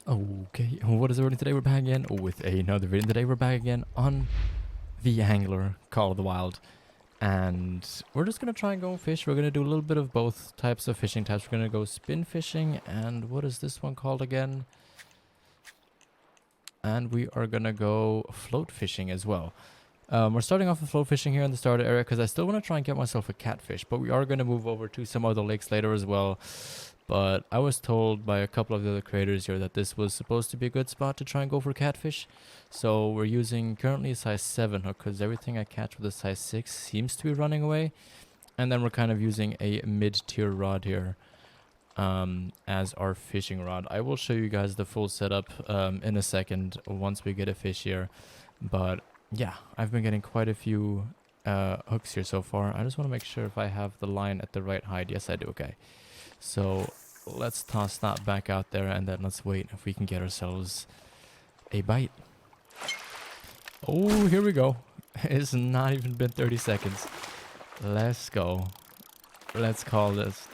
Okay, what is everyone? Today we're back again with another video. Today we're back again on The Angler, Call of the Wild. And we're just going to try and go fish. We're going to do a little bit of both types of fishing types. We're going to go spin fishing and what is this one called again? And we are going to go float fishing as well. We're starting off with float fishing here in the starter area because I still want to try and get myself a catfish. But we are going to move over to some other lakes later as well. But I was told by a couple of the other creators here that this was supposed to be a good spot to try and go for catfish. So we're using currently a size 7 hook because everything I catch with a size 6 seems to be running away. And then we're kind of using a mid-tier rod here as our fishing rod. I will show you guys the full setup in a second once we get a fish here. But yeah, I've been getting quite a few hooks here so far. I just want to make sure if I have the line at the right height. Yes, I do. Okay. So let's toss that back out there and then let's wait if we can get ourselves a bite. Oh, here we go. It's not even been 30 seconds. Let's go. Let's call this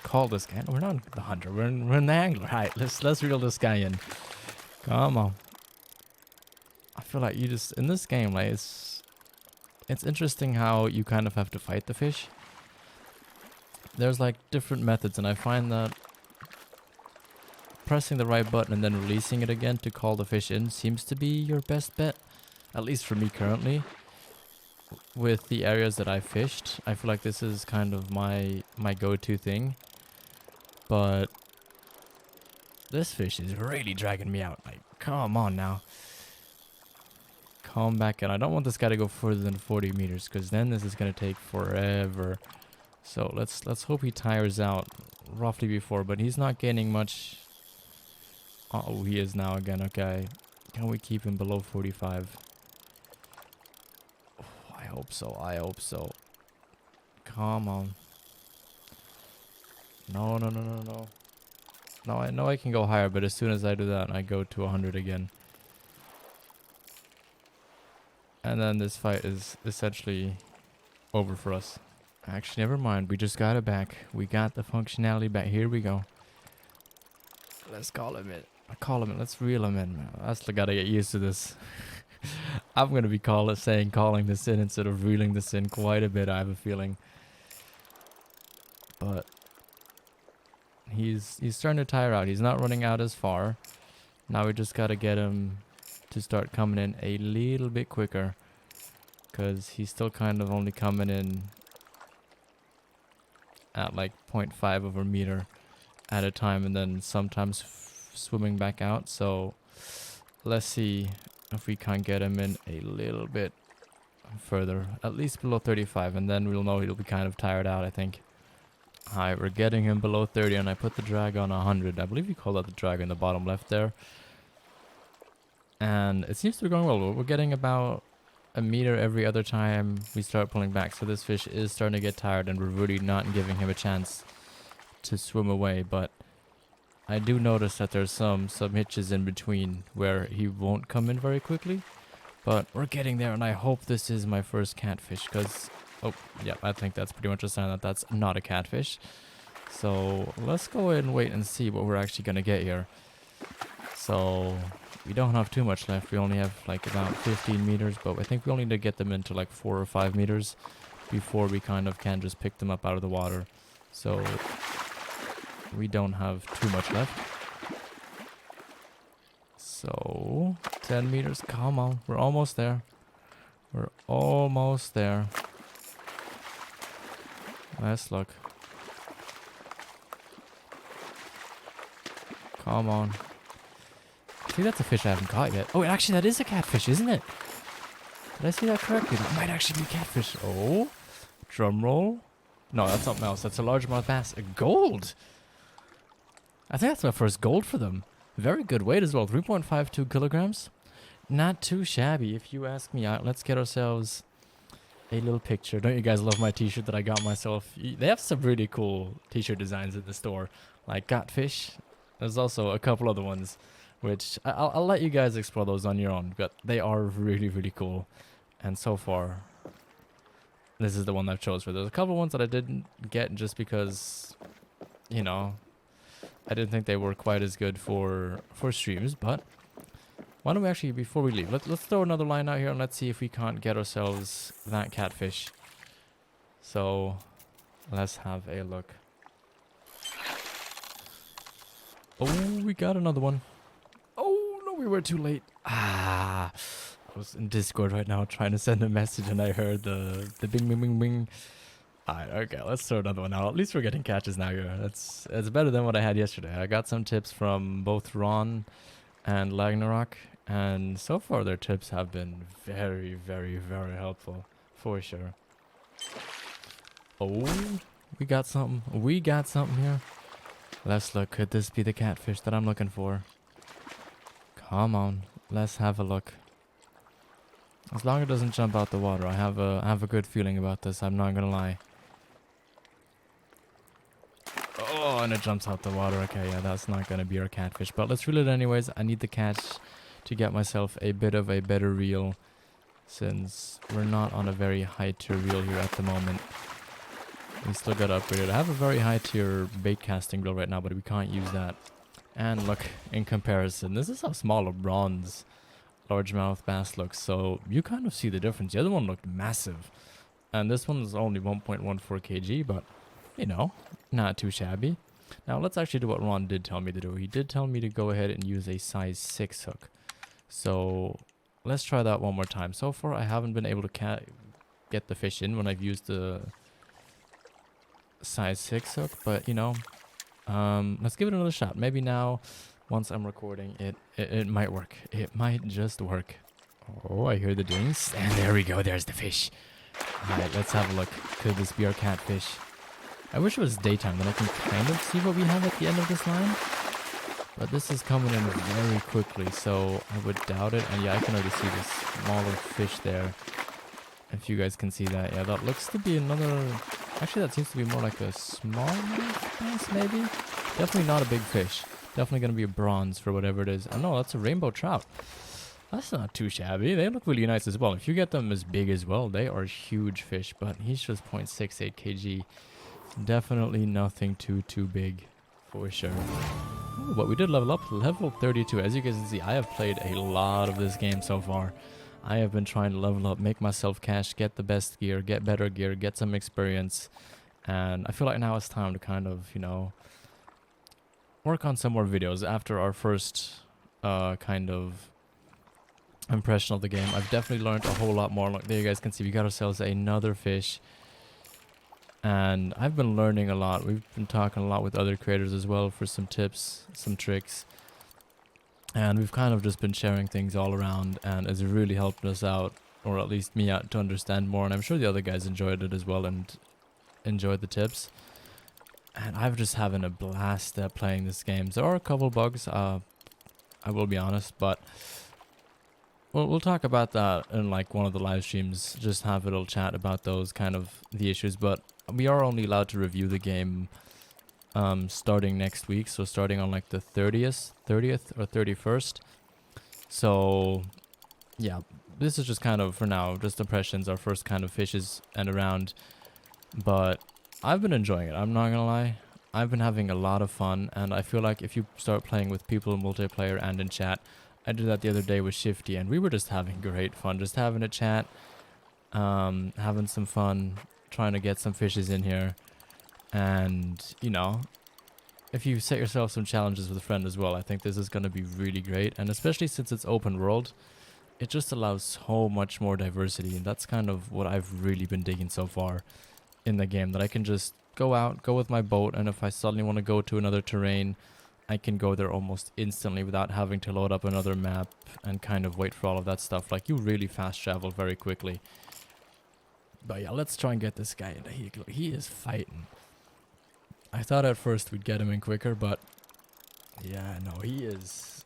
guy. We're not the hunter. We're in the angler. Right, let's reel this guy in. Come on. I feel like you just in this game, like it's interesting how you kind of have to fight the fish. There's like different methods, and I find that pressing the right button and then releasing it again to call the fish in seems to be your best bet, at least for me currently. With the areas that I fished, I feel like this is kind of my go-to thing. But this fish is really dragging me out. Like, come on now. Come back in. I don't want this guy to go further than 40 meters because then this is going to take forever. So let's hope he tires out roughly before, but he's not gaining much. Oh, he is now again. Okay. Can we keep him below 45? Oh, I hope so. I hope so. Come on. No, no, no, no, no. No, I know I can go higher, but as soon as I do that, I go to 100 again. And then this fight is essentially over for us. Actually, never mind. We just got it back. We got the functionality back. Here we go. Let's call him in. Let's reel him in, man. I still gotta get used to this. I'm gonna be calling this in instead of reeling this in quite a bit, I have a feeling. But he's starting to tire out. He's not running out as far. Now we just gotta get him to start coming in a little bit quicker. Because he's still kind of only coming in at like 0.5 of a meter at a time and then sometimes swimming back out. So let's see if we can't get him in a little bit further, at least below 35, and then we'll know he'll be kind of tired out, I think. Alright, we're getting him below 30 and I put the drag on 100. I believe you call that the drag in the bottom left there. And it seems to be going well. We're getting about a meter every other time we start pulling back. So this fish is starting to get tired and we're really not giving him a chance to swim away. But I do notice that there's some hitches in between where he won't come in very quickly. But we're getting there and I hope this is my first catfish because... Oh, yeah, I think that's pretty much a sign that that's not a catfish. So let's go ahead and wait and see what we're actually going to get here. So... we don't have too much left. We only have like about 15 meters, but I think we only need to get them into like 4 or 5 meters before we kind of can just pick them up out of the water. So we don't have too much left. So 10 meters. Come on. We're almost there. We're almost there. Let's look. Come on. I think that's a fish I haven't caught yet. Oh, actually, that is a catfish, isn't it? Did I see that correctly? That might actually be catfish. Oh, drum roll. No, that's something else. That's a largemouth bass. A gold. I think that's my first gold for them. Very good weight as well. 3.52 kilograms. Not too shabby, if you ask me. Let's get ourselves a little picture. Don't you guys love my t-shirt that I got myself? They have some really cool t-shirt designs at the store. Like Catfish. There's also a couple other ones. Which I'll let you guys explore those on your own, but they are really, really cool. And so far, this is the one I've chose for. There's a couple ones that I didn't get just because, you know, I didn't think they were quite as good for streams, but why don't we actually, before we leave, let's throw another line out here and let's see if we can't get ourselves that catfish. So let's have a look. Oh, we got another one. Oh no, we were too late. I was in Discord right now trying to send a message and I heard the bing bing bing bing. Alright, okay, let's throw another one out. At least we're getting catches now here. It's better than what I had yesterday. I got some tips from both Ron and Ragnarok, and so far their tips have been very, very, very helpful, for sure. Oh, we got something. We got something here. Let's look. Could this be the catfish that I'm looking for? Come on, let's have a look. As long as it doesn't jump out the water, I have a good feeling about this. I'm not gonna lie. Oh, and it jumps out the water. Okay, yeah, that's not gonna be our catfish. But let's reel it anyways. I need the catch to get myself a bit of a better reel, since we're not on a very high tier reel here at the moment. We still gotta upgrade it. I have a very high tier bait casting reel right now, but we can't use that. And look, in comparison, this is how small a bronze largemouth bass looks. So you kind of see the difference. The other one looked massive, and this one is only 1.14 kg, but you know, not too shabby. Now let's actually do what Ron did tell me to do. He did tell me to go ahead and use a size 6 hook. So let's try that one more time. So far I haven't been able to get the fish in when I've used the size 6 hook, but you know, let's give it another shot. Maybe now, once I'm recording, it might work. It might just work. Oh, I hear the dings, and there we go. There's the fish. Alright, let's have a look. Could this be our catfish? I wish it was daytime, then I can kind of see what we have at the end of this line. But this is coming in very quickly, so I would doubt it. And yeah, I can already see this smaller fish there. If you guys can see that. Yeah, that looks to be another... Actually, that seems to be more like a small bass, maybe? Definitely not a big fish. Definitely going to be a bronze for whatever it is. Oh no, that's a rainbow trout. That's not too shabby. They look really nice as well. If you get them as big as well, they are huge fish. But he's just 0.68 kg. Definitely nothing too big, for sure. Ooh, but we did level up. Level 32. As you guys can see, I have played a lot of this game so far. I have been trying to level up, make myself cash, get the best gear, get better gear, get some experience. And I feel like now it's time to kind of, you know, work on some more videos after our first kind of impression of the game. I've definitely learned a whole lot more. Like, there you guys can see we got ourselves another fish. And I've been learning a lot. We've been talking a lot with other creators as well for some tips, some tricks. And we've kind of just been sharing things all around, and it's really helped us out, or at least me out, to understand more. And I'm sure the other guys enjoyed it as well and enjoyed the tips. And I've just having a blast at playing this game. There are a couple bugs, I will be honest, but we'll talk about that in like one of the live streams. Just have a little chat about those kind of the issues. But we are only allowed to review the game starting next week, so starting on like the 30th or 31st. So yeah, this is just kind of for now just impressions, our first kind of fishes and around. But I've been enjoying it, I'm not gonna lie. I've been having a lot of fun, and I feel like if you start playing with people in multiplayer and in chat, I did that the other day with Shifty, and we were just having great fun, just having a chat, having some fun, trying to get some fishes in here. And you know, if you set yourself some challenges with a friend as well, I think this is going to be really great. And especially since it's open world, it just allows so much more diversity, and that's kind of what I've really been digging so far in the game, that I can just go out, go with my boat, and if I suddenly want to go to another terrain, I can go there almost instantly without having to load up another map and kind of wait for all of that stuff. Like, you really fast travel very quickly. But yeah, let's try and get this guy in the vehicle. He is fighting. I thought at first we'd get him in quicker, but yeah, no, he is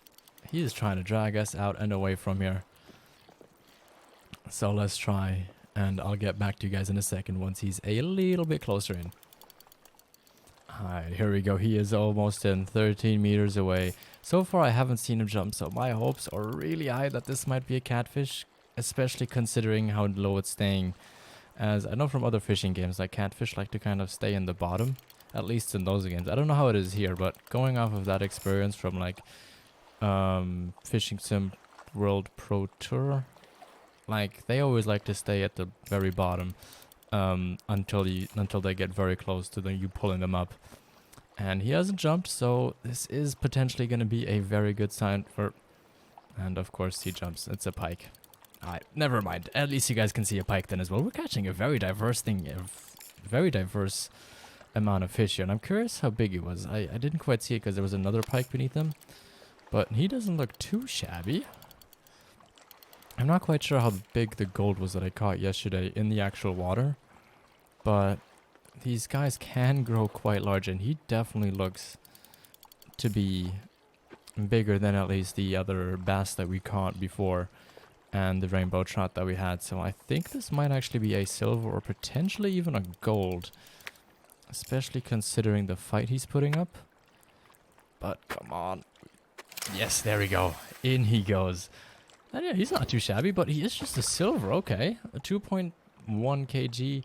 trying to drag us out and away from here. So let's try, and I'll get back to you guys in a second once he's a little bit closer in. Alright, here we go. He is almost in, 13 meters away. So far I haven't seen him jump, so my hopes are really high that this might be a catfish, especially considering how low it's staying. As I know from other fishing games, like catfish like to kind of stay in the bottom, at least in those games. I don't know how it is here, but going off of that experience from like Fishing Sim World Pro Tour, like they always like to stay at the very bottom until they get very close to you pulling them up. And he hasn't jumped, so this is potentially going to be a very good sign for... And of course he jumps. It's a pike. Alright, never mind. At least you guys can see a pike then as well. We're catching a very diverse thing, a very diverse amount of fish here. And I'm curious how big he was. I didn't quite see it because there was another pike beneath him. But he doesn't look too shabby. I'm not quite sure how big the gold was that I caught yesterday in the actual water. But these guys can grow quite large, and he definitely looks to be bigger than at least the other bass that we caught before and the rainbow trout that we had. So I think this might actually be a silver or potentially even a gold, especially considering the fight he's putting up. But come on. Yes, there we go. In he goes. And yeah, he's not too shabby, but he is just a silver. Okay, a 2.1 kg,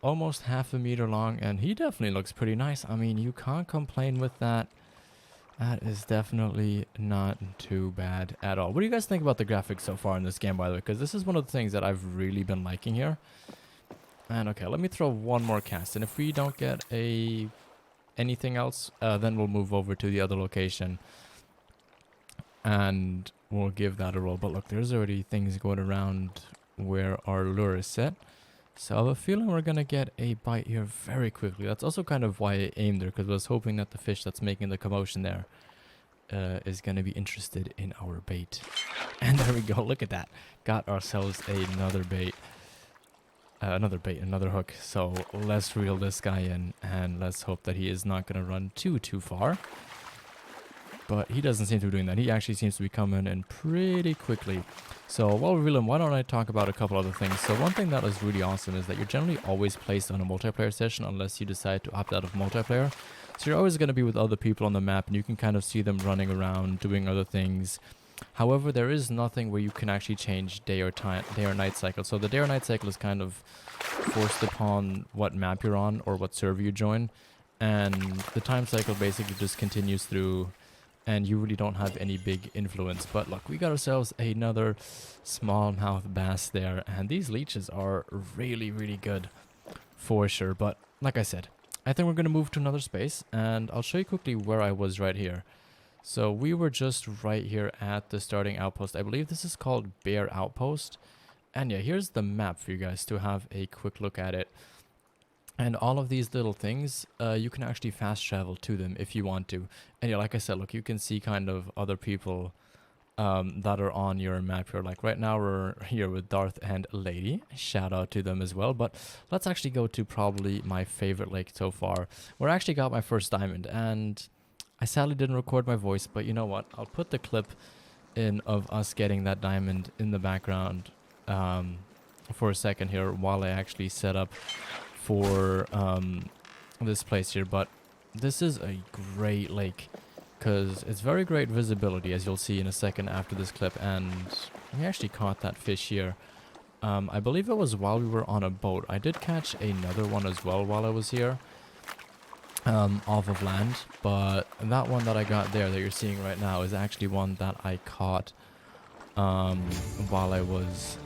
almost half a meter long, and he definitely looks pretty nice. I mean, you can't complain with that. That is definitely not too bad at all. What do you guys think about the graphics so far in this game, by the way? Because this is one of the things that I've really been liking here. And okay, let me throw one more cast, and if we don't get anything else, then we'll move over to the other location and we'll give that a roll. But look, there's already things going around where our lure is set. So I have a feeling we're going to get a bite here very quickly. That's also kind of why I aimed there, because I was hoping that the fish that's making the commotion there is going to be interested in our bait. And there we go. Look at that. Got ourselves another bait. Another hook. So let's reel this guy in, and let's hope that he is not going to run too far. But he doesn't seem to be doing that. He actually seems to be coming in pretty quickly. So while we reel him, why don't I talk about a couple other things. So one thing that is really awesome is that you're generally always placed on a multiplayer session unless you decide to opt out of multiplayer. So you're always going to be with other people on the map, and you can kind of see them running around doing other things. However, there is nothing where you can actually change day or night cycle. So the day or night cycle is kind of forced upon what map you're on or what server you join. And the time cycle basically just continues through, and you really don't have any big influence. But look, we got ourselves another smallmouth bass there, and these leeches are really, really good for sure. But like I said, I think we're going to move to another space, and I'll show you quickly where I was right here. So we were just right here at the starting outpost. I believe this is called Bear Outpost. And yeah, here's the map for you guys to have a quick look at it. And all of these little things, you can actually fast travel to them if you want to. And yeah, like I said, look, you can see kind of other people that are on your map here. Like right now we're here with Darth and Lady. Shout out to them as well. But let's actually go to probably my favorite lake so far, where I actually got my first diamond. And I sadly didn't record my voice, but you know what? I'll put the clip in of us getting that diamond in the background for a second here while I actually set up for this place here. But this is a great lake because it's very great visibility, as you'll see in a second after this clip. And we actually caught that fish here. I believe it was while we were on a boat. I did catch another one as well while I was here off of land, but that one that I got there that you're seeing right now is actually one that I caught while I was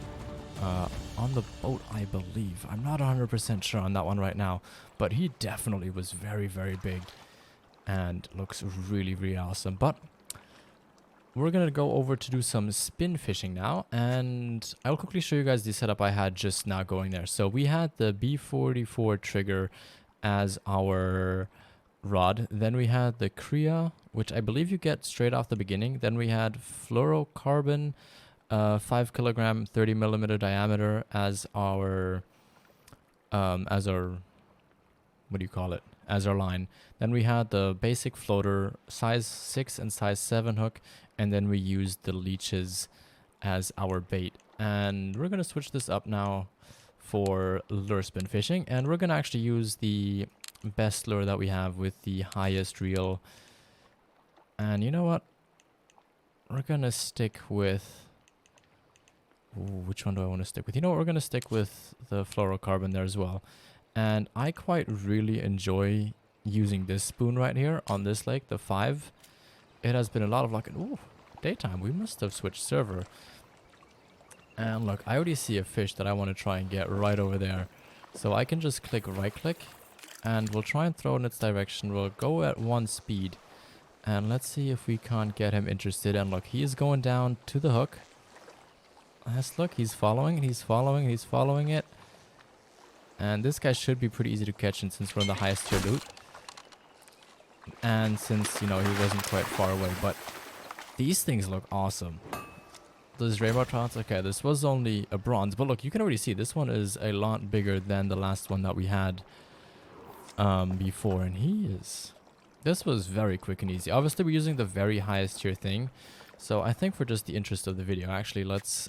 on the boat, I believe. I'm not 100% sure on that one right now, but he definitely was very, very big and looks really, really awesome. But we're going to go over to do some spin fishing now, and I'll quickly show you guys the setup I had just now going there. So we had the B44 trigger as our rod. Then we had the Kriya, which I believe you get straight off the beginning. Then we had fluorocarbon, 5 kilogram, 30 millimeter diameter as our what do you call it? As our line. Then we had the basic floater, size 6 and size 7 hook, and then we used the leeches as our bait. And we're gonna switch this up now for lure spin fishing, and we're gonna actually use the best lure that we have with the highest reel. And you know what, we're gonna stick with, which one do I want to stick with? You know what, we're gonna stick with the fluorocarbon there as well. And I quite really enjoy using this spoon right here on this lake, the 5. It has been a lot of luck. Ooh, daytime. We must have switched server. And look, I already see a fish that I want to try and get right over there. So I can just click right click and we'll try and throw in its direction. We'll go at 1 speed and let's see if we can't get him interested. And look, he is going down to the hook. Let's look, he's following it, he's following it, he's following it. And this guy should be pretty easy to catch, and since we're in the highest tier loot. And since, you know, he wasn't quite far away. But these things look awesome. Those rainbow trouts, okay, this was only a bronze, but look, you can already see this one is a lot bigger than the last one that we had before, and this was very quick and easy. Obviously, we're using the very highest tier thing, so I think for just the interest of the video, actually, let's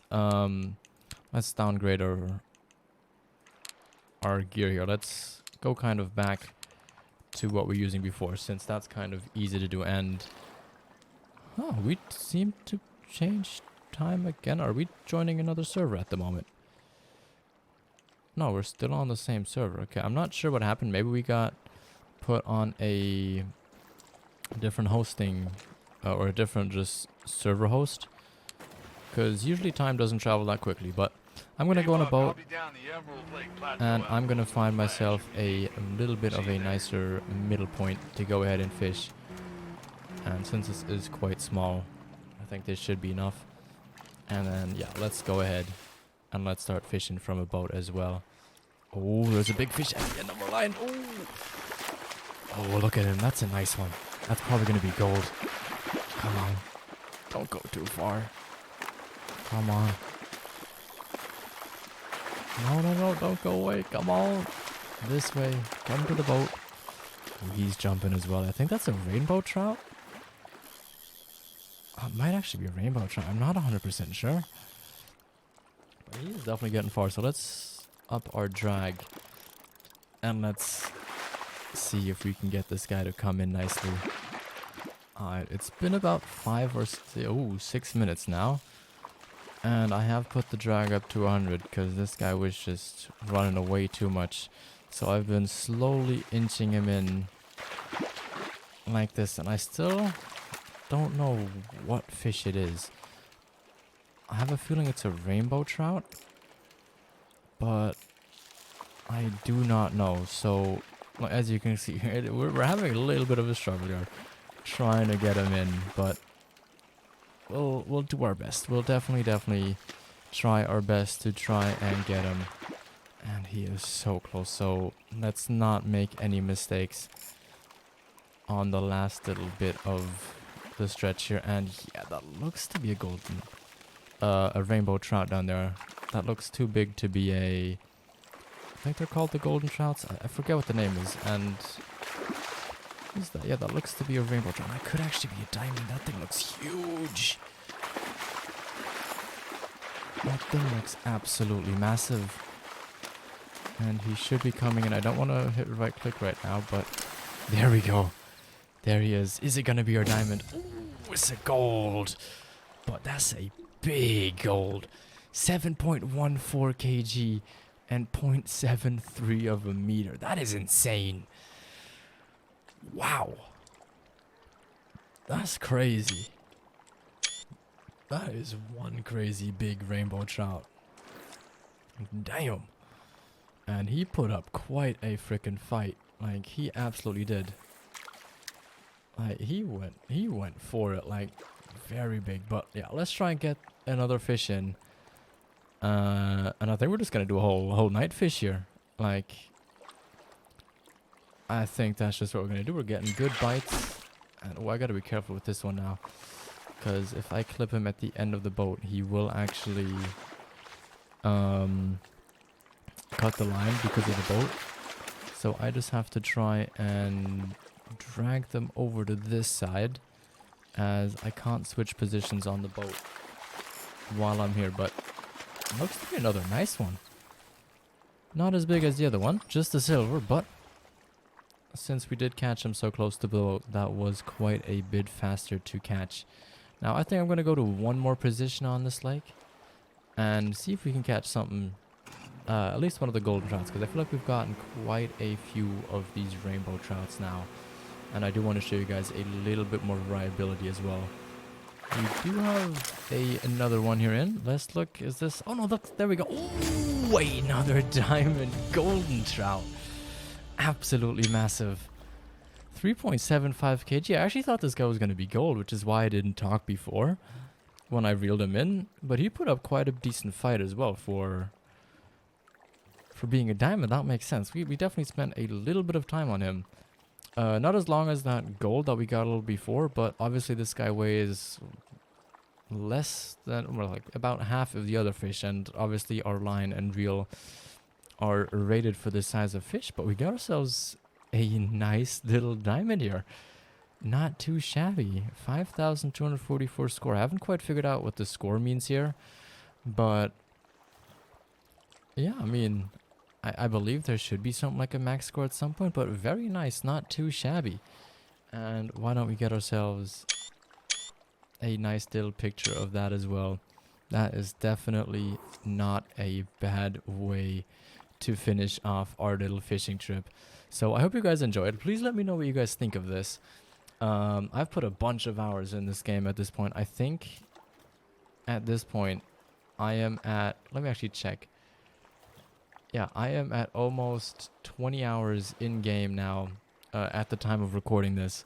downgrade our gear here. Let's go kind of back to what we're using before, since that's kind of easy to do. And oh, we seem to change time again. Are we joining another server at the moment? No, we're still on the same server. Okay, I'm not sure what happened. Maybe we got put on a different hosting or a different just server host, because usually time doesn't travel that quickly. But I'm gonna go on a boat and I'm gonna find myself a little bit of a nicer middle point to go ahead and fish. And since this is quite small, I think this should be enough. And then, yeah, let's go ahead and let's start fishing from a boat as well. Oh, there's a big fish at the end of our line. Oh, look at him. That's a nice one. That's probably going to be gold. Come on. Don't go too far. Come on. No, don't go away. Come on. This way. Come to the boat. Oh, he's jumping as well. I think that's a rainbow trout. It might actually be a rainbow trout. I'm not 100% sure. But he's definitely getting far. So let's up our drag. And let's see if we can get this guy to come in nicely. Alright, it's been about 6 minutes now. And I have put the drag up to 100 because this guy was just running away too much. So I've been slowly inching him in like this. And I still don't know what fish it is. I have a feeling it's a rainbow trout, but I do not know. So as you can see, we're having a little bit of a struggle here trying to get him in, but we'll do our best. We'll definitely try our best to try and get him. And he is so close, so let's not make any mistakes on the last little bit of the stretch here. And yeah, that looks to be a rainbow trout down there. That looks too big to be I think they're called the golden trouts. I forget what the name is. And who's that? Yeah, that looks to be a rainbow trout. That could actually be a diamond. That thing looks huge. That thing looks absolutely massive. And he should be coming in. I don't want to hit right click right now, but there we go. There he is. Is it going to be our diamond? Ooh, it's a gold. But that's a big gold. 7.14 kg and 0.73 of a meter. That is insane. Wow. That's crazy. That is one crazy big rainbow trout. Damn. And he put up quite a freaking fight. Like, he absolutely did. Like, he went for it, like, very big. But yeah, let's try and get another fish in. And I think we're just gonna do a whole night fish here. Like, I think that's just what we're gonna do. We're getting good bites. And oh, I gotta be careful with this one now, because if I clip him at the end of the boat, he will actually cut the line because of the boat. So I just have to try and drag them over to this side, as I can't switch positions on the boat while I'm here. But looks to be another nice one. Not as big as the other one, just a silver, but since we did catch him so close to the boat, that was quite a bit faster to catch. Now I think I'm going to go to one more position on this lake and see if we can catch something at least one of the golden trouts, because I feel like we've gotten quite a few of these rainbow trouts now. And I do want to show you guys a little bit more variability as well. We do have another one here in. Let's look. Is this? Oh no, look, there we go. Ooh, another diamond golden trout. Absolutely massive. 3.75 kg. I actually thought this guy was going to be gold, which is why I didn't talk before when I reeled him in. But he put up quite a decent fight as well for being a diamond. That makes sense. We definitely spent a little bit of time on him. Not as long as that gold that we got a little before, but obviously this guy weighs less than, well, like about half of the other fish, and obviously our line and reel are rated for this size of fish, but we got ourselves a nice little diamond here. Not too shabby. 5,244 score. I haven't quite figured out what the score means here, but yeah, I mean, I believe there should be something like a max score at some point, but very nice, not too shabby. And why don't we get ourselves a nice little picture of that as well. That is definitely not a bad way to finish off our little fishing trip. So I hope you guys enjoyed. Please let me know what you guys think of this. I've put a bunch of hours in this game at this point. I think at this point I am at, let me actually check. Yeah, I am at almost 20 hours in game now at the time of recording this.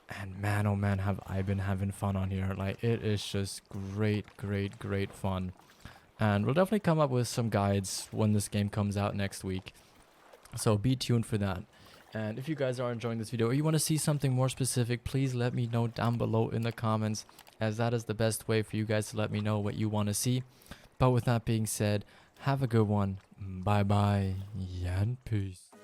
And man, oh man, have I been having fun on here. Like, it is just great, great, great fun. And we'll definitely come up with some guides when this game comes out next week. So be tuned for that. And if you guys are enjoying this video or you want to see something more specific, please let me know down below in the comments, as that is the best way for you guys to let me know what you want to see. But with that being said, have a good one. Bye bye and peace.